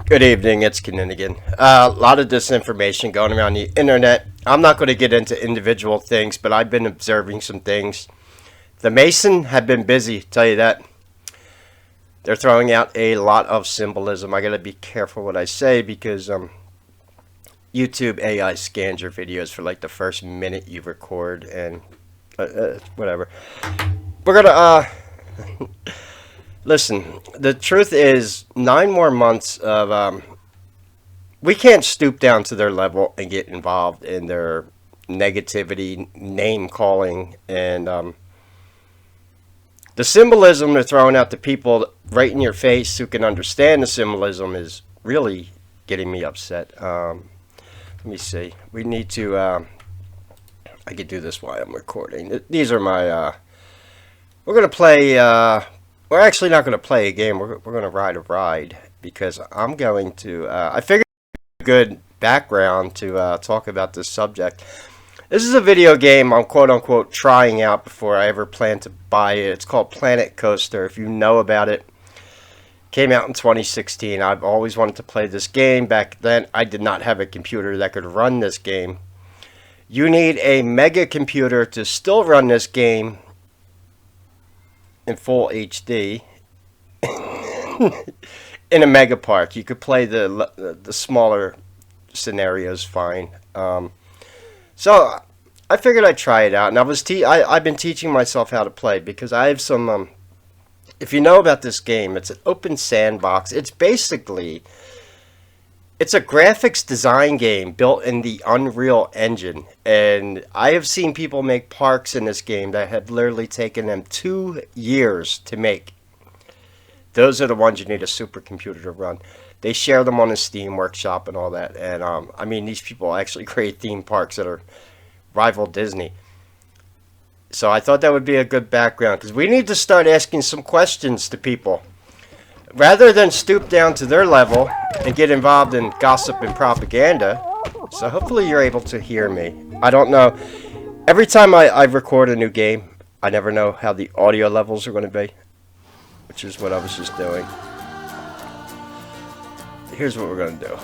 Good evening, it's Kinninigan. A lot of disinformation going around the internet. I'm not going to get into individual things, but I've been observing some things. The Mason have been busy, tell you that. They're throwing out a lot of symbolism. I got to be careful what I say because YouTube AI scans your videos for like the first minute you record and whatever. We're going to listen, the truth is 9 more months of we can't stoop down to their level and get involved in their negativity, name calling, and the symbolism they're throwing out to people right in your face who can understand the symbolism is really getting me upset. Let me see. We need to I could do this while I'm recording. These are my we're going to play we're actually not going to play a game. We're going to ride a ride because I'm going to I figured a good background to talk about this subject. This is a video game I'm quote-unquote trying out before I ever plan to buy it. It's called Planet Coaster. If you know about it, came out in 2016. I've always wanted to play this game. Back then, I did not have a computer that could run this game. You need a mega computer to still run this game in full HD in a mega park. You could play the smaller scenarios fine. So I figured I'd try it out, and I've been teaching myself how to play because I have some. If you know about this game, it's an open sandbox. It's basically it's a graphics design game built in the Unreal Engine, and I have seen people make parks in this game that have literally taken them 2 years to make. Those are the ones you need a supercomputer to run. They share them on the Steam Workshop and all that. And I mean, these people actually create theme parks that are rival Disney. So I thought that would be a good background because we need to start asking some questions to people. Rather than stoop down to their level and get involved in gossip and propaganda. So hopefully you're able to hear me. I don't know. Every time I record a new game, I never know how the audio levels are going to be. Which is what I was just doing. Here's what we're going to do.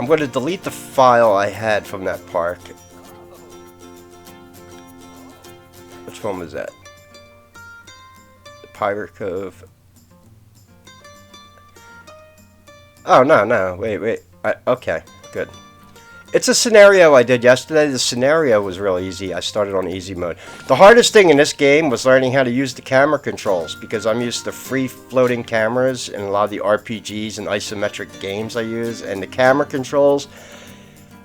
I'm going to delete the file I had from that park. Which one was that? The Pirate Cove. Oh, no. Wait. Okay, good. It's a scenario I did yesterday. The scenario was real easy. I started on easy mode. The hardest thing in this game was learning how to use the camera controls because I'm used to free floating cameras in a lot of the RPGs and isometric games I use. And the camera controls,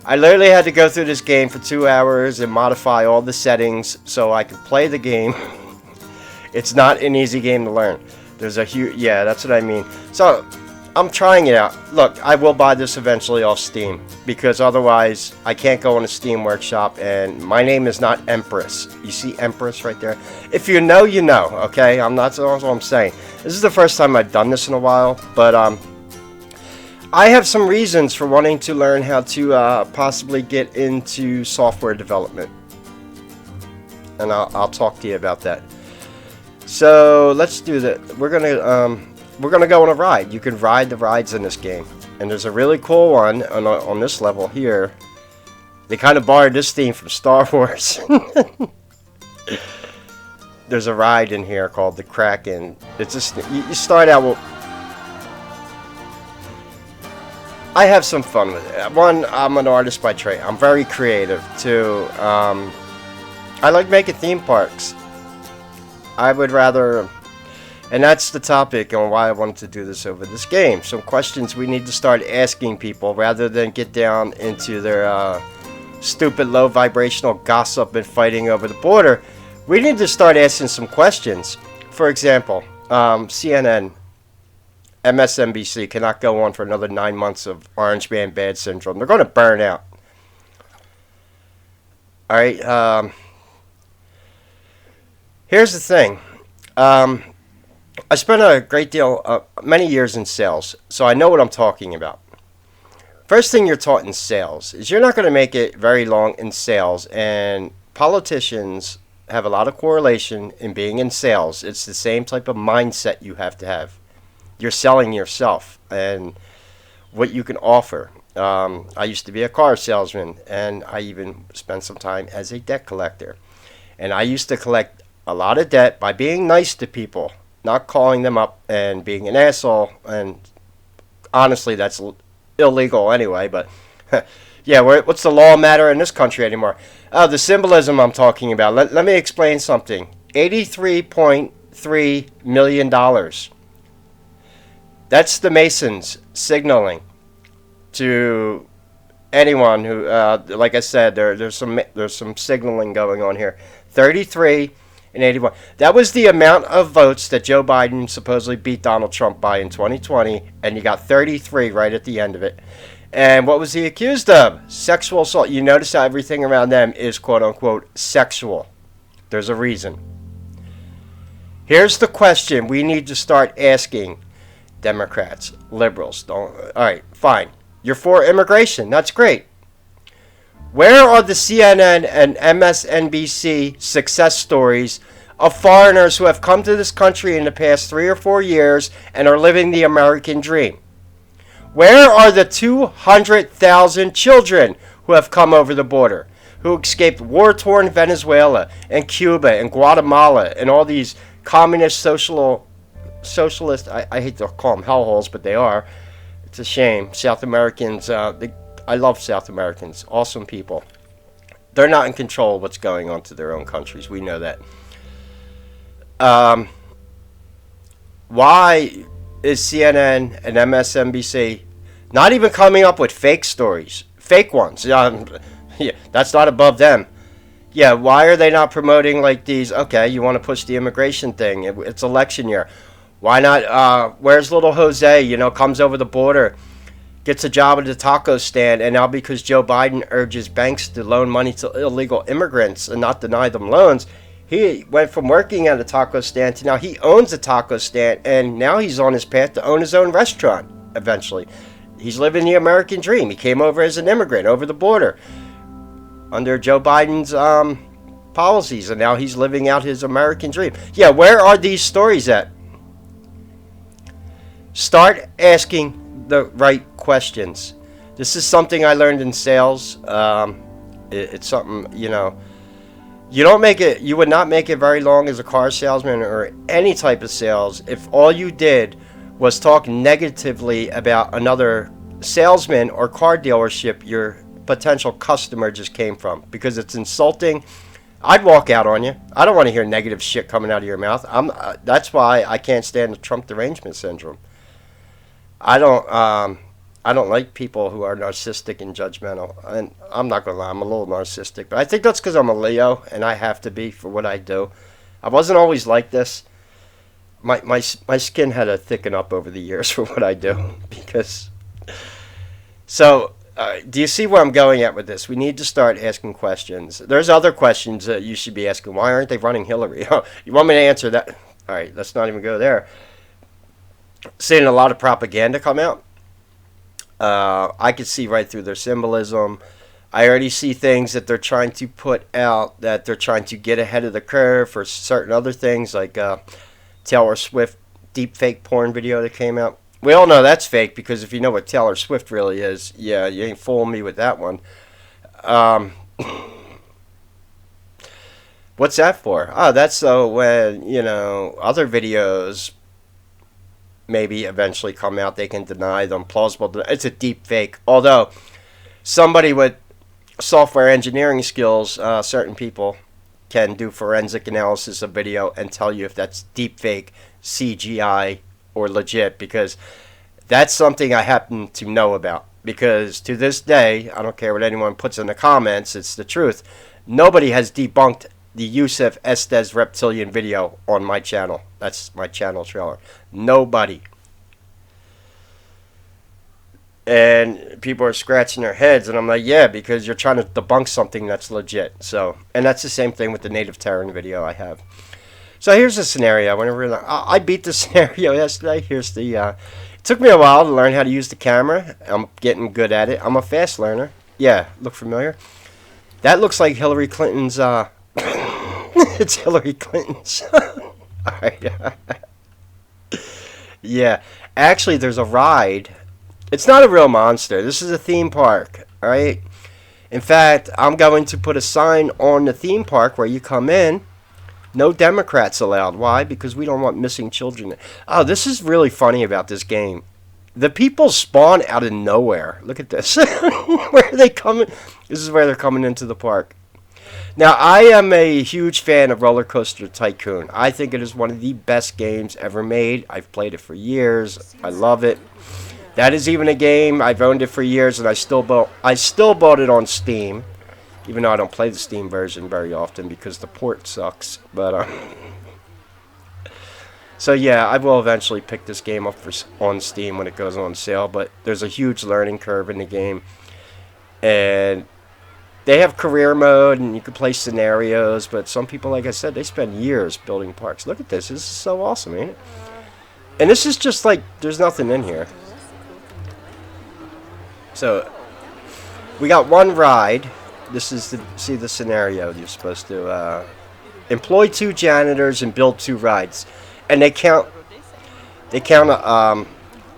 I literally had to go through this game for 2 hours and modify all the settings so I could play the game. It's not an easy game to learn. There's a huge, yeah, that's what I mean. So I'm trying it out. Look, I will buy this eventually off Steam because otherwise I can't go on a Steam Workshop, and my name is not Empress. You see Empress right there? If you know, you know, okay? That's what I'm saying. This is the first time I've done this in a while, but I have some reasons for wanting to learn how to possibly get into software development. And I'll talk to you about that. So let's do that. We're gonna go on a ride. You can ride the rides in this game, and there's a really cool one on this level here. They kind of borrowed this theme from Star Wars. There's a ride in here called the Kraken. It's just you start out with. I have some fun with it. One, I'm an artist by trade. I'm very creative. Two, I like making theme parks. I would rather. And that's the topic on why I wanted to do this over this game. Some questions we need to start asking people rather than get down into their stupid low vibrational gossip and fighting over the border. We need to start asking some questions. For example, CNN, MSNBC cannot go on for another 9 months of Orange Man Bad Syndrome. They're going to burn out. Alright, here's the thing. I spent a great deal, many years in sales, so I know what I'm talking about. First thing you're taught in sales is you're not going to make it very long in sales, and politicians have a lot of correlation in being in sales. It's the same type of mindset you have to have. You're selling yourself and what you can offer. I used to be a car salesman, and I even spent some time as a debt collector. And I used to collect a lot of debt by being nice to people, not calling them up and being an asshole. And honestly, that's illegal anyway. But yeah, what's the law matter in this country anymore? The symbolism I'm talking about. Let me explain something. $83.3 million. That's the Masons signaling to anyone who, like I said, there's some signaling going on here. 33 and 81. That was the amount of votes that Joe Biden supposedly beat Donald Trump by in 2020, and you got 33 right at the end of it. And what was he accused of? Sexual assault. You notice how everything around them is quote unquote sexual. There's a reason. Here's the question we need to start asking Democrats, liberals. All right, fine. You're for immigration. That's great. Where are the CNN and MSNBC success stories of foreigners who have come to this country in the past 3 or 4 years and are living the American dream? Where are the 200,000 children who have come over the border, who escaped war-torn Venezuela and Cuba and Guatemala and all these communist socialist, I hate to call them hellholes, but they are. It's a shame. South Americans, I love South Americans. Awesome people. They're not in control of what's going on to their own countries. We know that. Why is CNN and MSNBC not even coming up with fake stories? Fake ones. Yeah, that's not above them. Yeah, why are they not promoting like these? Okay, you want to push the immigration thing. It's election year. Why not? Where's little Jose? Comes over the border, gets a job at a taco stand, and now because Joe Biden urges banks to loan money to illegal immigrants and not deny them loans, he went from working at a taco stand to now he owns a taco stand, and now he's on his path to own his own restaurant eventually. He's living the American dream. He came over as an immigrant over the border under Joe Biden's policies, and now he's living out his American dream. Yeah, where are these stories at? Start asking the right questions. This is something I learned in sales. It's something, you would not make it very long as a car salesman or any type of sales if all you did was talk negatively about another salesman or car dealership your potential customer just came from, because it's insulting. I'd walk out on you. I don't want to hear negative shit coming out of your mouth. That's why I can't stand the Trump derangement syndrome. I don't like people who are narcissistic and judgmental. And I'm not gonna lie, I'm a little narcissistic, but I think that's because I'm a Leo and I have to be for what I do. I wasn't always like this. My skin had to thicken up over the years for what I do. Do you see where I'm going at with this? We need to start asking questions. There's other questions that you should be asking. Why aren't they running Hillary? You want me to answer that? All right, let's not even go there. Seeing a lot of propaganda come out. I could see right through their symbolism. I already see things that they're trying to put out, that they're trying to get ahead of the curve for certain other things, like Taylor Swift deep fake porn video that came out. We all know that's fake, because if you know what Taylor Swift really is, yeah, you ain't fooling me with that one. What's that for? Oh, that's so when, other videos maybe eventually come out, they can deny them. Plausible. It's a deep fake. Although, somebody with software engineering skills, certain people can do forensic analysis of video and tell you if that's deep fake, CGI, or legit, because that's something I happen to know about. Because to this day, I don't care what anyone puts in the comments, it's the truth. Nobody has debunked the Yusuf Estes reptilian video on my channel. That's my channel trailer. Nobody. And people are scratching their heads, and I'm like, yeah, because you're trying to debunk something that's legit. So, and that's the same thing with the Native Terran video I have. So here's a scenario. I beat the scenario yesterday. Here's the. It took me a while to learn how to use the camera. I'm getting good at it. I'm a fast learner. Yeah, look familiar? That looks like Hillary Clinton's. It's Hillary Clinton's. All right. Yeah. Actually, there's a ride. It's not a real monster. This is a theme park, alright? In fact, I'm going to put a sign on the theme park where you come in. No Democrats allowed. Why? Because we don't want missing children. Oh, this is really funny about this game. The people spawn out of nowhere. Look at this. Where are they coming? This is where they're coming into the park. Now, I am a huge fan of Roller Coaster Tycoon. I think it is one of the best games ever made. I've played it for years. I love it. That is even a game. I've owned it for years, and I still bought it on Steam. Even though I don't play the Steam version very often because the port sucks. But so yeah, I will eventually pick this game up on Steam when it goes on sale. But there's a huge learning curve in the game, and they have career mode, and you can play scenarios. But some people, like I said, they spend years building parks. Look at this. This is so awesome, ain't it? And this is just like there's nothing in here. So we got one ride. This is the scenario. You're supposed to employ 2 janitors and build 2 rides, and they count.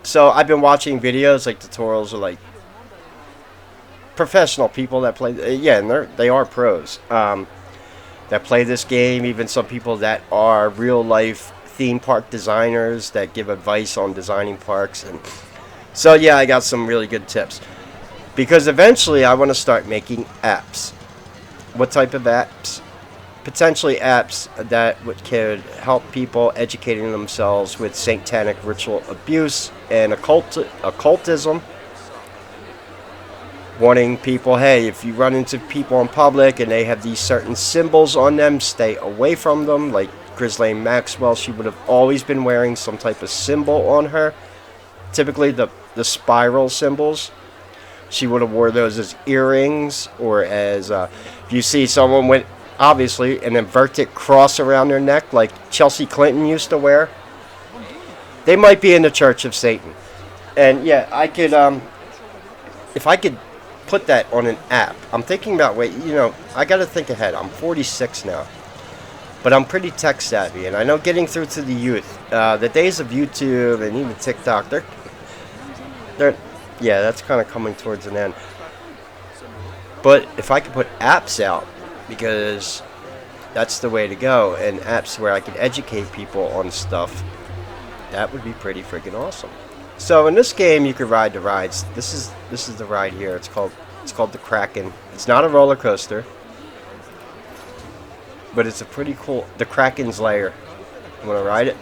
So I've been watching videos like tutorials of like professional people that play. Yeah, and they are pros that play this game. Even some people that are real life theme park designers that give advice on designing parks. And so yeah, I got some really good tips. Because eventually I want to start making apps. What type of apps? Potentially apps that could help people educating themselves with satanic ritual abuse and occultism. Warning people, hey, if you run into people in public and they have these certain symbols on them, stay away from them. Like Ghislaine Maxwell, she would have always been wearing some type of symbol on her. Typically the spiral symbols. She would have wore those as earrings, or as if you see someone with obviously an inverted cross around their neck like Chelsea Clinton used to wear. They might be in the Church of Satan. And yeah, I could if I could put that on an app. I'm thinking about I got to think ahead. I'm 46 now. But I'm pretty tech savvy, and I know getting through to the youth, the days of YouTube and even TikTok, they're yeah, that's kind of coming towards an end. But if I could put apps out, because that's the way to go, and apps where I could educate people on stuff, that would be pretty freaking awesome. So in this game, you could ride the rides. This is the ride here. It's called the Kraken. It's not a roller coaster, but it's a pretty cool. The Krakens Lair. You want to ride it?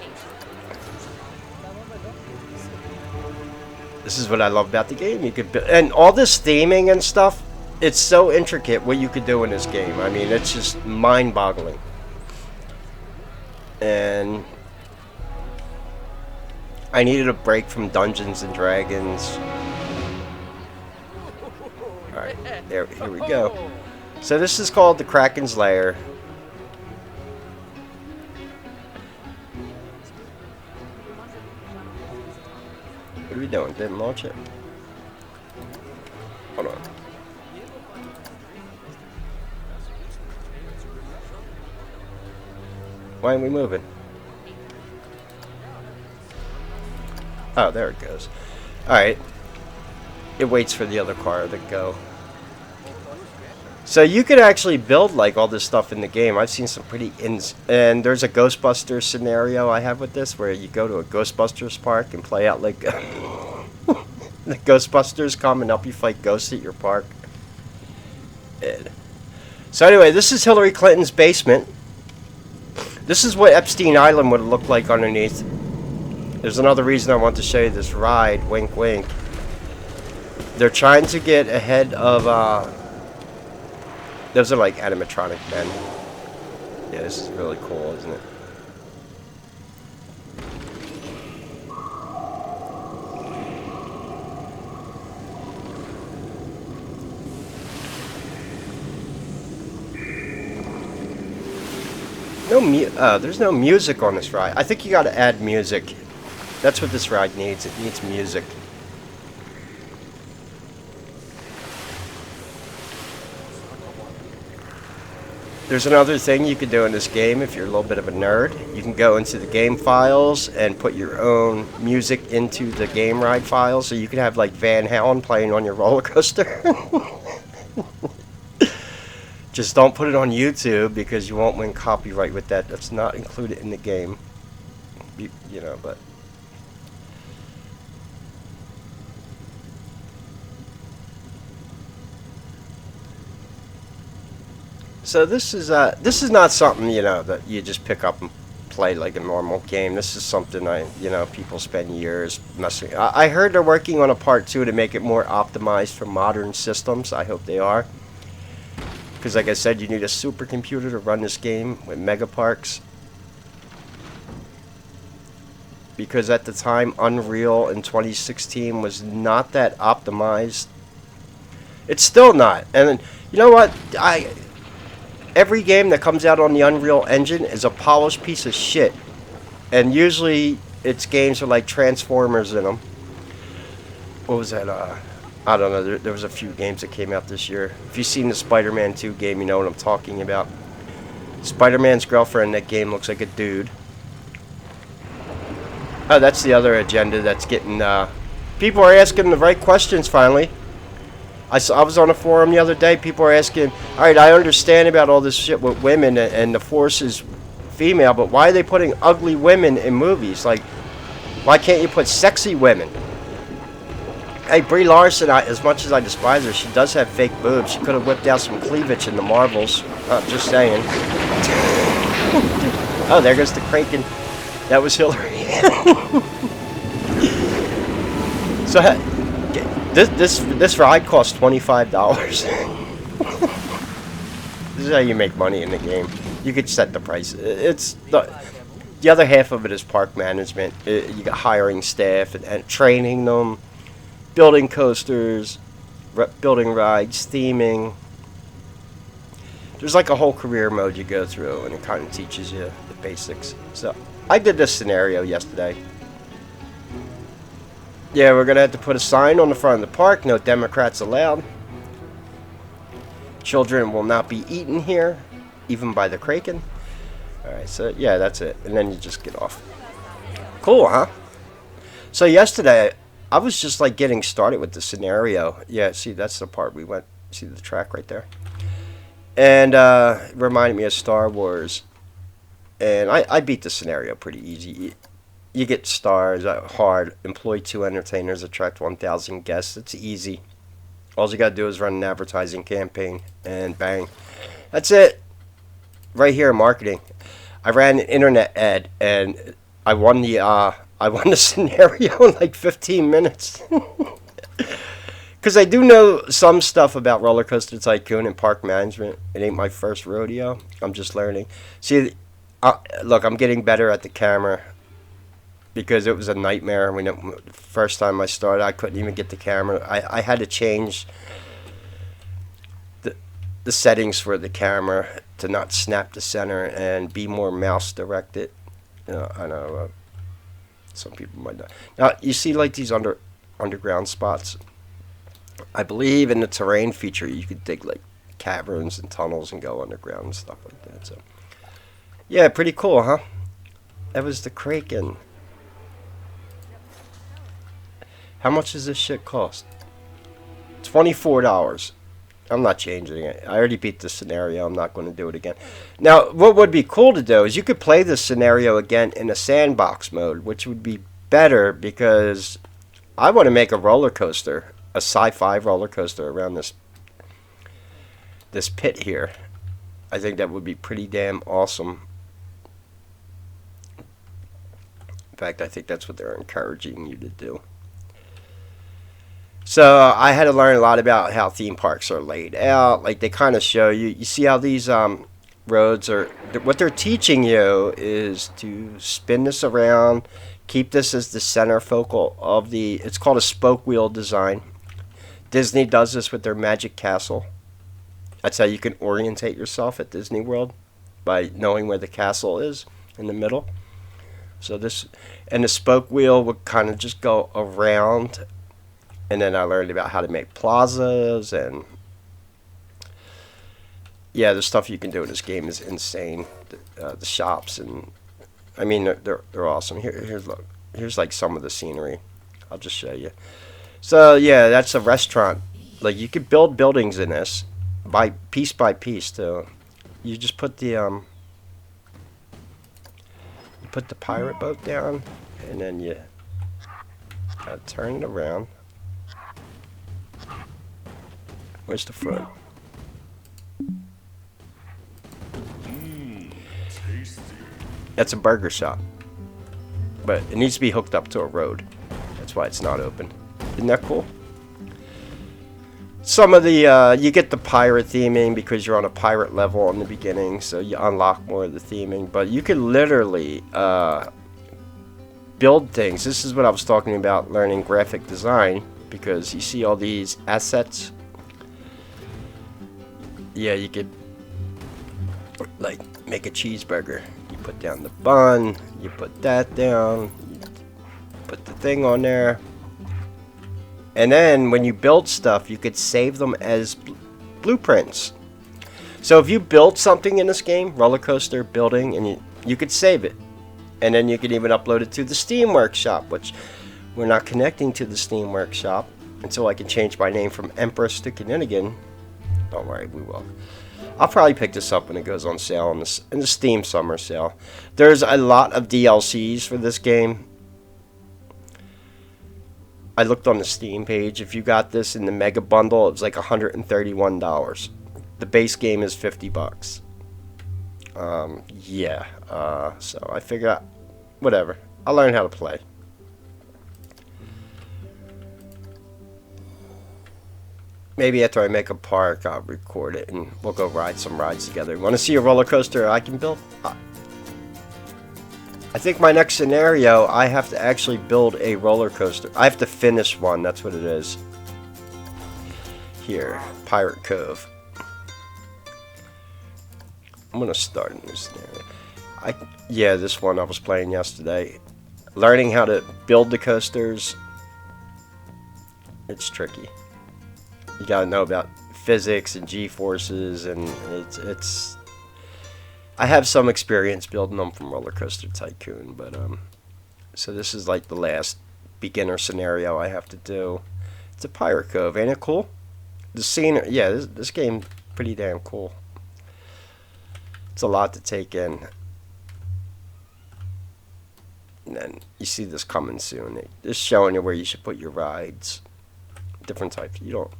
This is what I love about the game. You could and all this theming and stuff. It's so intricate what you could do in this game. I mean, it's just mind-boggling. And I needed a break from Dungeons and Dragons. Alright, here we go. So this is called the Krakens Lair. What are we doing? Didn't launch it. Hold on. Why aren't we moving? Oh, there it goes. Alright. It waits for the other car to go. So you could actually build like all this stuff in the game. I've seen some pretty and there's a Ghostbusters scenario I have with this where you go to a Ghostbusters park and play out like the Ghostbusters come and help you fight ghosts at your park. So anyway, this is Hillary Clinton's basement. This is what Epstein Island would have looked like underneath. There's another reason I want to show you this ride. Wink, wink. They're trying to get ahead of those are like animatronic men. Yeah, this is really cool, isn't it? There's no music on this ride. I think you gotta add music. That's what this ride needs. It needs music. There's another thing you can do in this game if you're a little bit of a nerd. You can go into the game files and put your own music into the game ride files, so you can have like Van Halen playing on your roller coaster. Just don't put it on YouTube because you won't win copyright with that. That's not included in the game. You know, but so this is not something, you know, that you just pick up and play like a normal game. This is something people spend years messing. I heard they're working on a part 2 to make it more optimized for modern systems. I hope they are. Because like I said, you need a supercomputer to run this game with megaparks. Because at the time, Unreal in 2016 was not that optimized. It's still not. And you know what? Every game that comes out on the Unreal Engine is a polished piece of shit. And usually, its games are like Transformers in them. What was that? I don't know. There was a few games that came out this year. If you've seen the Spider-Man 2 game, you know what I'm talking about. Spider-Man's girlfriend in that game looks like a dude. Oh, that's the other agenda that's getting... people are asking the right questions, finally. I was on a forum the other day. People are asking, alright, I understand about all this shit with women and the Force is female, but why are they putting ugly women in movies? Like, why can't you put sexy women? Hey, Brie Larson, as much as I despise her, she does have fake boobs. She could have whipped out some cleavage in the Marvels. Just saying. Oh, there goes the Kraken. That was Hillary. So, this ride costs $25. This is how you make money in the game. You could set the price. It's the other half of it is park management. You got hiring staff and training them. Building coasters, building rides, theming. There's like a whole career mode you go through, and it kind of teaches you the basics. So, I did this scenario yesterday. Yeah, we're going to have to put a sign on the front of the park, no Democrats allowed. Children will not be eaten here, even by the Kraken. Alright, so yeah, that's it. And then you just get off. Cool, huh? So yesterday, I was just like getting started with the scenario. Yeah, see, that's the part we went. See the track right there? And it reminded me of Star Wars. And I beat the scenario pretty easy. You get stars, hard. Employ 2 entertainers, attract 1,000 guests. It's easy. All you got to do is run an advertising campaign. And bang. That's it. Right here, marketing. I ran an internet ad. And I won the scenario in like 15 minutes. Because I do know some stuff about Roller Coaster Tycoon and park management. It ain't my first rodeo. I'm just learning. See, look, I'm getting better at the camera. Because it was a nightmare. The first time I started, I couldn't even get the camera. I had to change the settings for the camera to not snap to center and be more mouse directed. I know some people might not. Now, you see like these underground spots. I believe in the terrain feature, you could dig like caverns and tunnels and go underground and stuff like that. So, yeah, pretty cool, huh? That was the Kraken. How much does this shit cost? $24. I'm not changing it. I already beat the scenario. I'm not going to do it again. Now, what would be cool to do is you could play this scenario again in a sandbox mode, which would be better because I want to make a roller coaster, a sci-fi roller coaster around this pit here. I think that would be pretty damn awesome. In fact, I think that's what they're encouraging you to do. So I had to learn a lot about how theme parks are laid out. Like they kind of show you. You see how these roads are. What they're teaching you is to spin this around, keep this as the center focal of the. It's called a spoke wheel design. Disney does this with their Magic Castle. That's how you can orientate yourself at Disney World, by knowing where the castle is in the middle. So this and the spoke wheel would kind of just go around. And then I learned about how to make plazas and Yeah, the stuff you can do in this game is insane. The shops, and I mean they're awesome. Here's like some of the scenery. I'll just show you. So yeah, that's a restaurant. Like you could build buildings in this by piece too. You just put the pirate boat down, and then you turn it around. Where's the front? That's a burger shop, but it needs to be hooked up to a road. That's why it's not open. Isn't that cool? Some of the you get the pirate theming because you're on a pirate level in the beginning, so you unlock more of the theming. But you can literally build things. This is what I was talking about, learning graphic design, because you see all these assets. Yeah, you could like make a cheeseburger. You put down the bun, you put that down, you put the thing on there. And then when you build stuff, you could save them as blueprints. So if you build something in this game, roller coaster building, and you could save it. And then you could even upload it to the Steam Workshop, which we're not connecting to the Steam Workshop until I can change my name from Empress to Kinninigan. Don't worry, we will. I'll probably pick this up when it goes on sale in the Steam Summer Sale. There's a lot of DLCs for this game. I looked on the Steam page. If you got this in the Mega Bundle, it was like $131. The base game is $50. So I figured out, whatever. I'll learn how to play. Maybe after I make a park, I'll record it and we'll go ride some rides together. Want to see a roller coaster I can build? I think my next scenario, I have to actually build a roller coaster. I have to finish one, that's what it is. Here, Pirate Cove. I'm going to start in this scenario. Yeah, this one I was playing yesterday. Learning how to build the coasters. It's tricky. You gotta know about physics and G-forces, and it's. I have some experience building them from Roller Coaster Tycoon, but so this is like the last beginner scenario I have to do. It's a Pirate Cove, ain't it cool? The scene, yeah, this game pretty damn cool. It's a lot to take in. And then you see this coming soon. They're showing you where you should put your rides. Different types. You don't.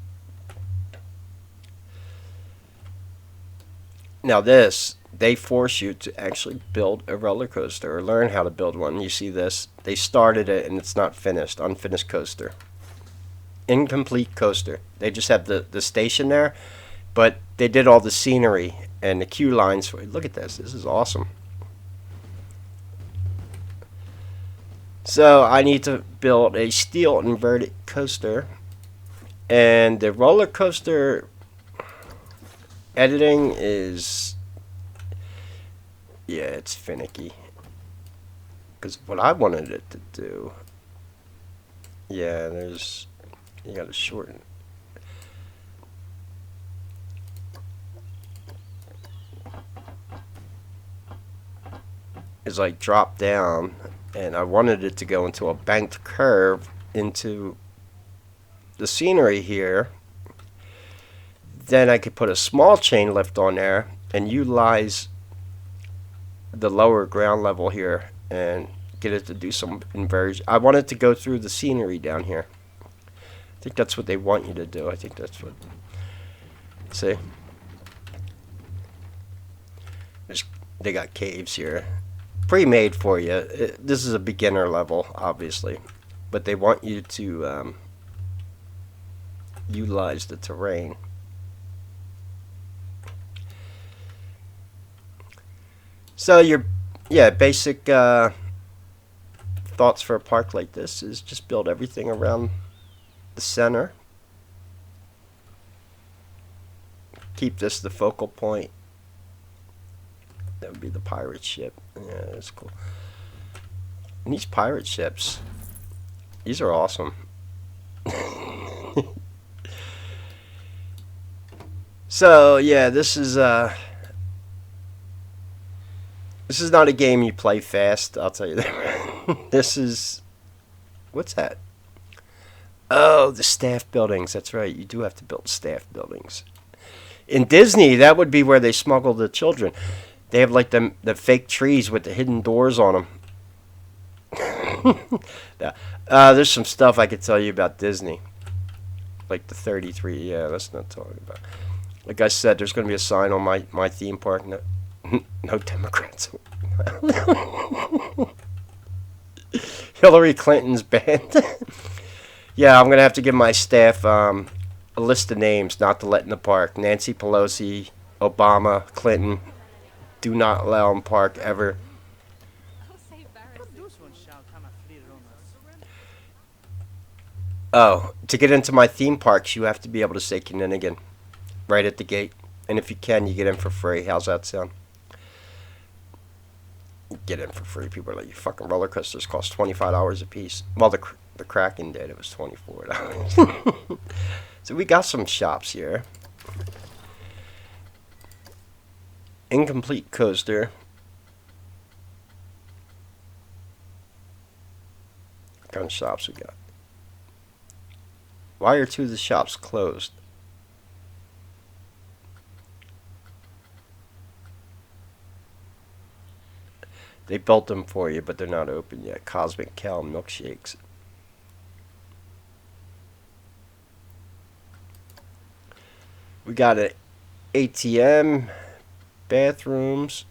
Now this, they force you to actually build a roller coaster or learn how to build one. You see this? They started it and it's not finished. Unfinished coaster. Incomplete coaster. They just have the station there, but they did all the scenery and the queue lines for it. Look at this. This is awesome. So I need to build a steel inverted coaster, and the roller coaster editing is, yeah, it's finicky, because what I wanted it to do, yeah, you gotta shorten. It's like drop down, and I wanted it to go into a banked curve into the scenery here. Then I could put a small chain lift on there and utilize the lower ground level here and get it to do some inversion. I want it to go through the scenery down here. I think that's what they want you to do. I think that's what. See? They got caves here. Pre-made for you. This is a beginner level, obviously. But they want you to utilize the terrain. So your basic thoughts for a park like this is just build everything around the center. Keep this the focal point. That would be the pirate ship. Yeah, that's cool. And these pirate ships, these are awesome. So yeah, this is not a game you play fast. I'll tell you that. This is what's that? Oh, the staff buildings. That's right. You do have to build staff buildings. In Disney, that would be where they smuggle the children. They have like the fake trees with the hidden doors on them. There's some stuff I could tell you about Disney. Like the 33. Yeah, let's not talk about. Like I said, there's going to be a sign on my theme park. No, no Democrats. Hillary Clinton's banned. Yeah, I'm going to have to give my staff a list of names not to let in the park. Nancy Pelosi, Obama, Clinton. Do not allow them park ever. Oh, to get into my theme parks, you have to be able to say Kinninigan right at the gate. And if you can, you get in for free. How's that sound? Get in for free. People are like, you fucking roller coasters cost $25 a piece. Well, the Kraken did. It was $24. So we got some shops here. Incomplete coaster. What kind of shops we got? Why are two of the shops closed? They built them for you, but they're not open yet. Cosmic Cow milkshakes. We got an ATM, bathrooms.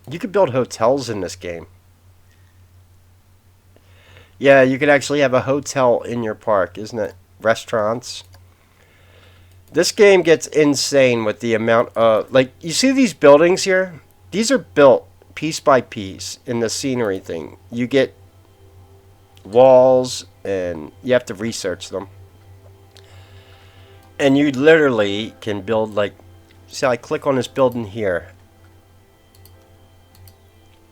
You could build hotels in this game. Yeah, you could actually have a hotel in your park, isn't it? Restaurants. This game gets insane with the amount of... Like, you see these buildings here? These are built piece by piece in the scenery thing. You get walls, and you have to research them. And you literally can build, like... See, I click on this building here.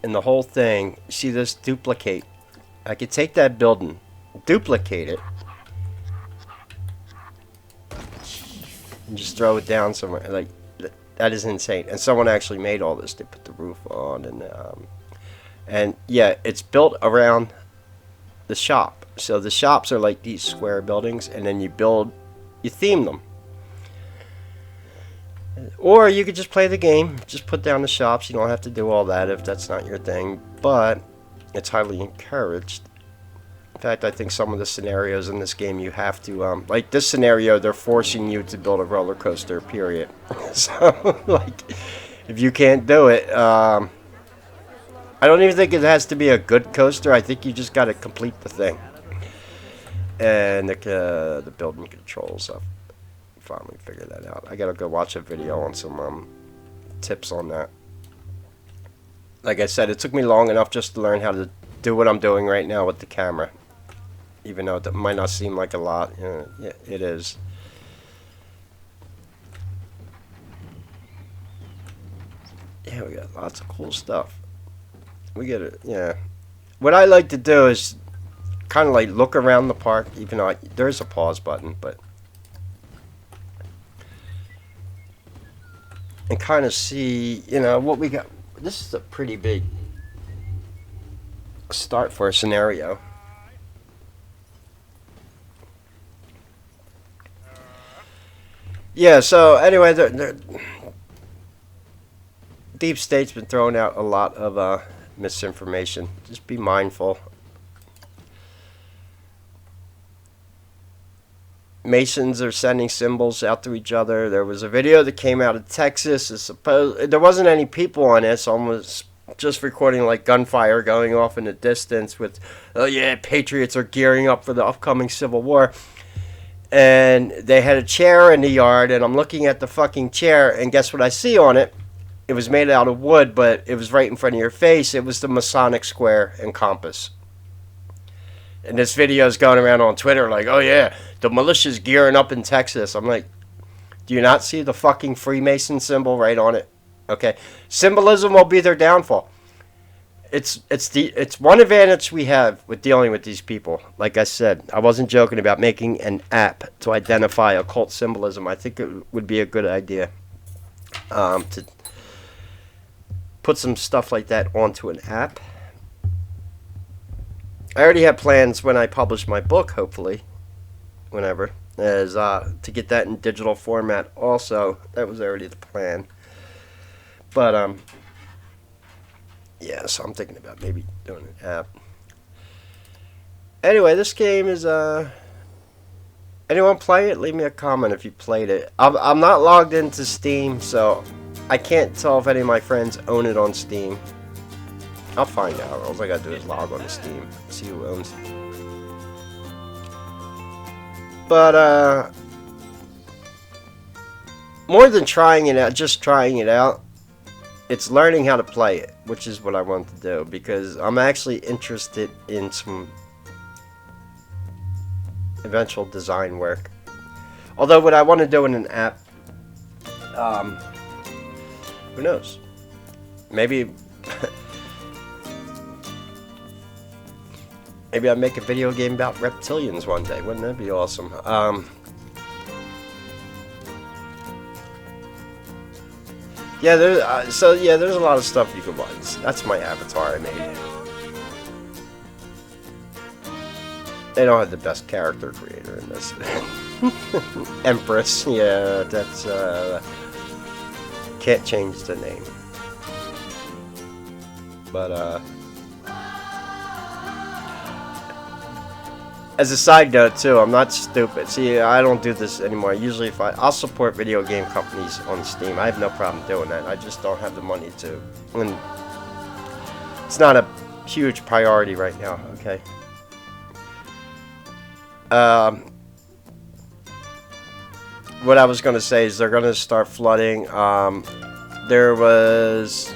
And the whole thing... See this? Duplicate. I could take that building, duplicate it, and just throw it down somewhere. Like, that is insane. And someone actually made all this. They put the roof on, and yeah, it's built around the shop. So the shops are like these square buildings, and then you theme them. Or you could just play the game, just put down the shops. You don't have to do all that if that's not your thing. But it's highly encouraged. In fact, I think some of the scenarios in this game you have to, like this scenario, they're forcing you to build a roller coaster, period. So, like, if you can't do it, I don't even think it has to be a good coaster. I think you just got to complete the thing. And the building controls, I've finally figured that out. I got to go watch a video on some tips on that. Like I said, it took me long enough just to learn how to do what I'm doing right now with the camera. Even though it might not seem like a lot. Yeah, it is. Yeah, we got lots of cool stuff. We get it, yeah. What I like to do is kind of like look around the park, even though there's a pause button, but... And kind of see, you know, what we got. This is a pretty big start for a scenario. Yeah, so anyway, Deep State's been throwing out a lot of misinformation. Just be mindful. Masons are sending symbols out to each other. There was a video that came out of Texas. There wasn't any people on it, so I was just recording like gunfire going off in the distance with, oh yeah, patriots are gearing up for the upcoming Civil War. And they had a chair in the yard, and I'm looking at the fucking chair, and guess what I see on it? It was made out of wood, but it was right in front of your face. It was the Masonic square and compass. And this video is going around on Twitter like, oh yeah, the militia's gearing up in Texas. I'm like, do you not see the fucking Freemason symbol right on it? Okay. Symbolism will be their downfall. it's one advantage we have with dealing with these people. Like I said, I wasn't joking about making an app to identify occult symbolism. I think it would be a good idea to put some stuff like that onto an app. I already have plans when I publish my book, hopefully, whenever, is to get that in digital format also. That was already the plan. But, yeah, so I'm thinking about maybe doing an app. Anyway, this game is, anyone play it? Leave me a comment if you played it. I'm not logged into Steam, so I can't tell if any of my friends own it on Steam. I'll find out. All I gotta do is log on to Steam, see who owns it. But, more than trying it out, just trying it out, it's learning how to play it, which is what I want to do, because I'm actually interested in some eventual design work. Although what I want to do in an app, who knows? Maybe maybe I'll make a video game about reptilians one day. Wouldn't that be awesome? Yeah, there's a lot of stuff you can buy. That's my avatar I made. They don't have the best character creator in this. Empress, yeah, that's can't change the name. But as a side note too, I'm not stupid. See, I don't do this anymore. Usually I'll support video game companies on Steam. I have no problem doing that. I just don't have the money to. And it's not a huge priority right now, okay? What I was going to say is they're going to start flooding. There was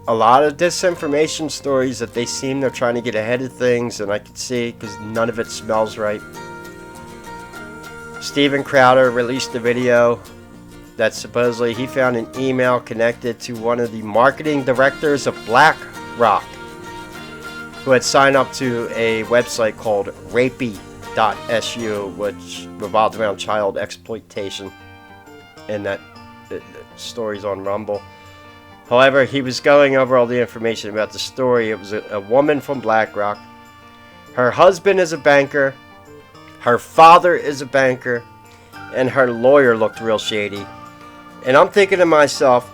a lot of disinformation stories that they seem they're trying to get ahead of things, and I can see because none of it smells right. Steven Crowder released a video that supposedly he found an email connected to one of the marketing directors of BlackRock, who had signed up to a website called rapey.su, which revolved around child exploitation, and that story's on Rumble. However, he was going over all the information about the story. It was a woman from BlackRock. Her husband is a banker. Her father is a banker. And her lawyer looked real shady. And I'm thinking to myself,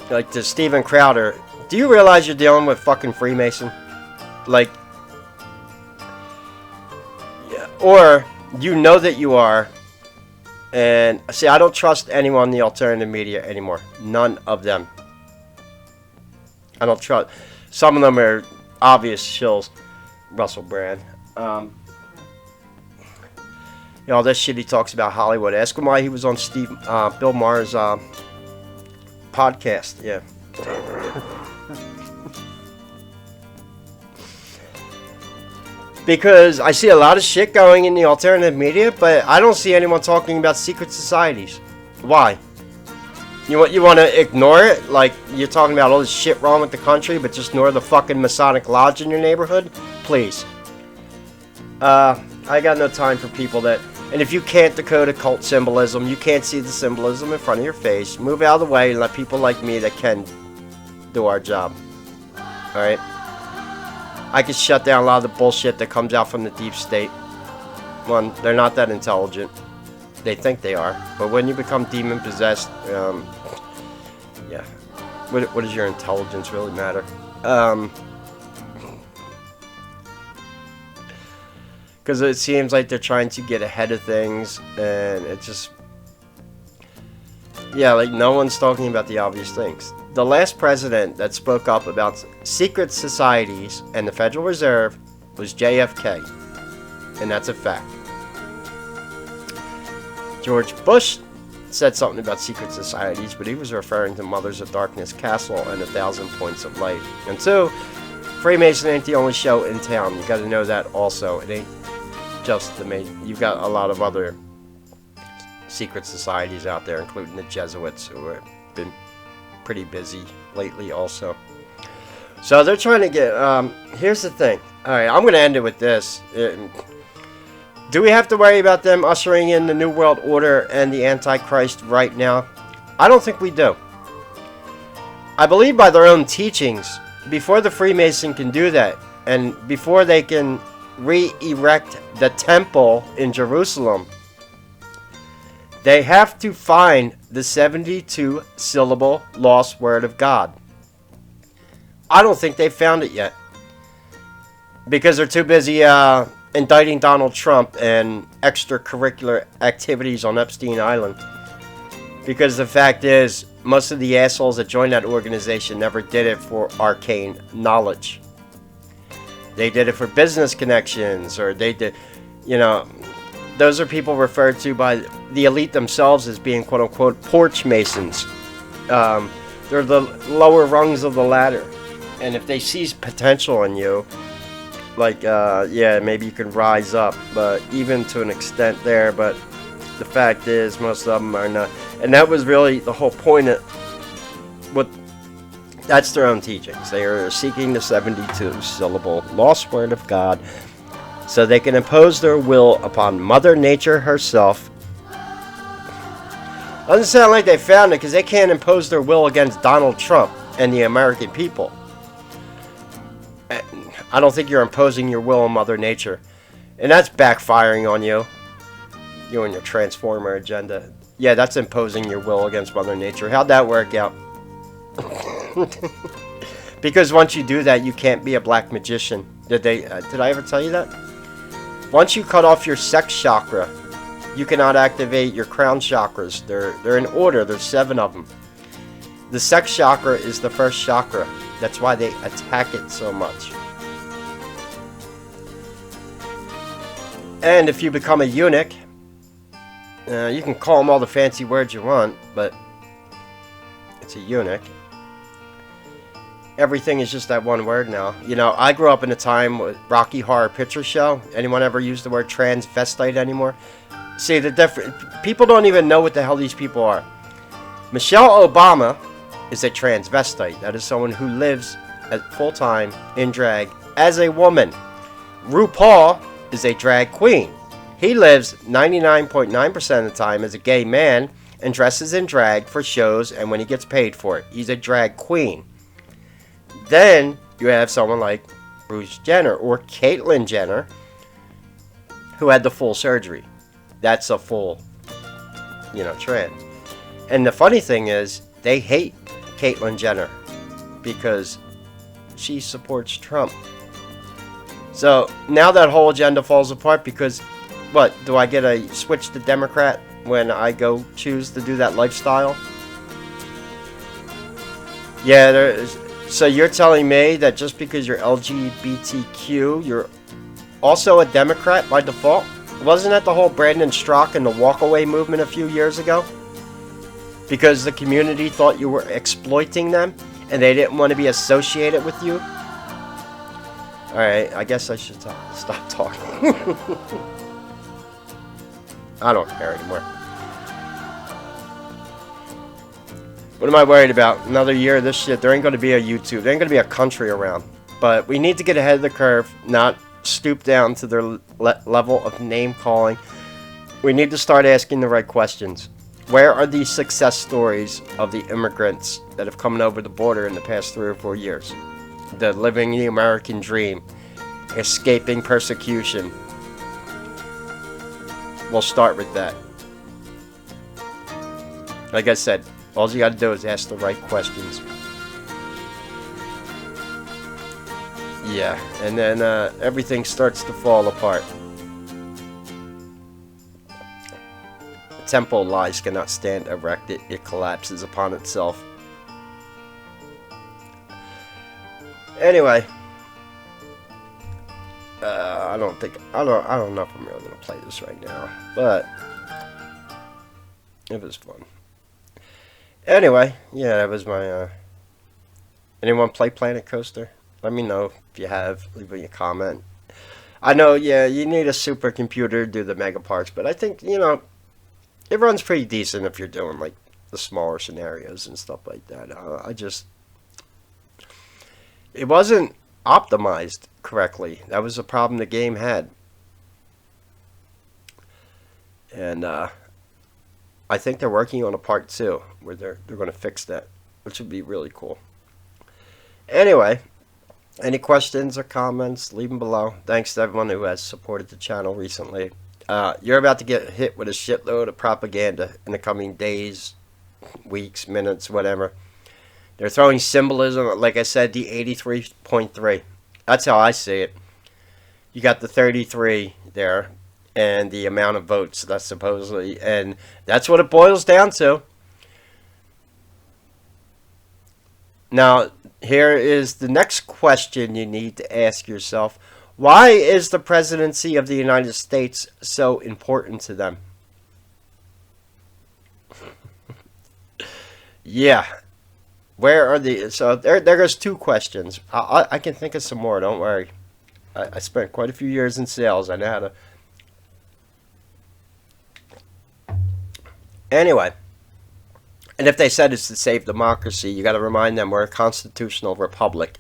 like to Steven Crowder, do you realize you're dealing with fucking Freemason? Like, yeah, or you know that you are. And see, I don't trust anyone in the alternative media anymore. None of them. I don't trust. Some of them are obvious shills. Russell Brand. You know, this shit he talks about Hollywood. Ask him why he was on Bill Maher's podcast. Yeah. Because I see a lot of shit going in the alternative media, but I don't see anyone talking about secret societies. Why? You want to ignore it? Like, you're talking about all this shit wrong with the country, but just ignore the fucking Masonic Lodge in your neighborhood? Please. I got no time for people that... And if you can't decode occult symbolism, you can't see the symbolism in front of your face, move out of the way and let people like me that can do our job. Alright? I can shut down a lot of the bullshit that comes out from the deep state. One, they're not that intelligent. They think they are. But when you become demon-possessed, yeah. What does your intelligence really matter? Because it seems like they're trying to get ahead of things, and it just... Yeah, like, no one's talking about the obvious things. The last president that spoke up about secret societies and the Federal Reserve was JFK. And that's a fact. George Bush said something about secret societies, but he was referring to Mothers of Darkness Castle and 1,000 Points of Light. And two, Freemason ain't the only show in town. You gotta know that also. It ain't just the main... You've got a lot of other secret societies out there, including the Jesuits, who have been pretty busy lately also. So they're trying to get. Here's the thing. All right, I'm going to end it with this. Do we have to worry about them ushering in the New World Order and the Antichrist right now? I don't think we do. I believe by their own teachings, before the Freemason can do that, and before they can re-erect the temple in Jerusalem, they have to find the 72-syllable lost word of God. I don't think they've found it yet. Because they're too busy indicting Donald Trump and extracurricular activities on Epstein Island. Because the fact is, most of the assholes that joined that organization never did it for arcane knowledge. They did it for business connections, or they did, you know, those are people referred to by the elite themselves as being quote-unquote porch masons. They're the lower rungs of the ladder. And if they see potential in you, like, yeah, maybe you can rise up, but even to an extent there, but the fact is, most of them are not. And that was really the whole point of what, that's their own teachings. They are seeking the 72-syllable lost word of God so they can impose their will upon Mother Nature herself. Doesn't sound like they found it, because they can't impose their will against Donald Trump and the American people. I don't think you're imposing your will on Mother Nature. And that's backfiring on you. You and your Transformer agenda. Yeah, that's imposing your will against Mother Nature. How'd that work out? Because once you do that, you can't be a black magician. Did I ever tell you that? Once you cut off your sex chakra, you cannot activate your crown chakras. They're in order. There's 7 of them. The sex chakra is the first chakra. That's why they attack it so much. And if you become a eunuch, you can call them all the fancy words you want, but it's a eunuch. Everything is just that one word now. You know, I grew up in a time with Rocky Horror Picture Show. Anyone ever use the word transvestite anymore? See, the different people don't even know what the hell these people are. Michelle Obama is a transvestite. That is someone who lives at full-time in drag as a woman. RuPaul is a drag queen. He lives 99.9% of the time as a gay man and dresses in drag for shows and when he gets paid for it. He's a drag queen. Then you have someone like Bruce Jenner or Caitlyn Jenner who had the full surgery. That's a full, trans. And the funny thing is, they hate Caitlyn Jenner because she supports Trump. So now that whole agenda falls apart because, what, do I get a switch to Democrat when I go choose to do that lifestyle? Yeah, so you're telling me that just because you're LGBTQ, you're also a Democrat by default? Wasn't that the whole Brandon Strzok and the walkaway movement a few years ago? Because the community thought you were exploiting them and they didn't want to be associated with you? Alright, I guess I should stop talking. I don't care anymore. What am I worried about? Another year of this shit. There ain't going to be a YouTube. There ain't going to be a country around. But we need to get ahead of the curve, not stoop down to their level of name calling. We need to start asking the right questions. Where are these success stories of the immigrants that have come over the border in the past 3 or 4 years? The living the American dream, escaping persecution. We'll start with that. Like I said, all you got to do is ask the right questions. Yeah, and then everything starts to fall apart. The temple lies cannot stand erect. It collapses upon itself. Anyway, I don't know if I'm really gonna play this right now, but it was fun. Anyway, yeah, that was my. Anyone play Planet Coaster? Let me know if you have. Leave me a comment. I know, yeah, you need a supercomputer to do the mega parks, but I think it runs pretty decent if you're doing like the smaller scenarios and stuff like that. it wasn't optimized correctly. That was a problem the game had. And I think they're working on a part 2 where they're going to fix that, which would be really cool. Anyway, any questions or comments, leave them below. Thanks to everyone who has supported the channel recently. You're about to get hit with a shitload of propaganda in the coming days, weeks, minutes, whatever. They're throwing symbolism, like I said, the 83.3. That's how I see it. You got the 33 there, and the amount of votes that's supposedly, and that's what it boils down to. Now, here is the next question you need to ask yourself. Why is the presidency of the United States so important to them? Yeah. Where are the... So there goes 2 questions. I can think of some more, don't worry. I spent quite a few years in sales. I know how to... Anyway. And if they said it's to save democracy, you got to remind them we're a constitutional republic.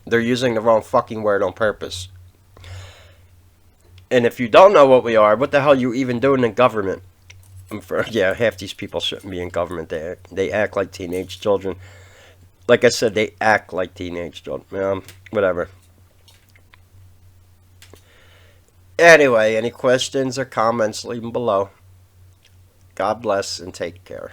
They're using the wrong fucking word on purpose. And if you don't know what we are, what the hell are you even doing in government? Yeah, half these people shouldn't be in government. They act like teenage children. Like I said, they act like teenage children. Whatever. Anyway, any questions or comments, leave them below. God bless and take care.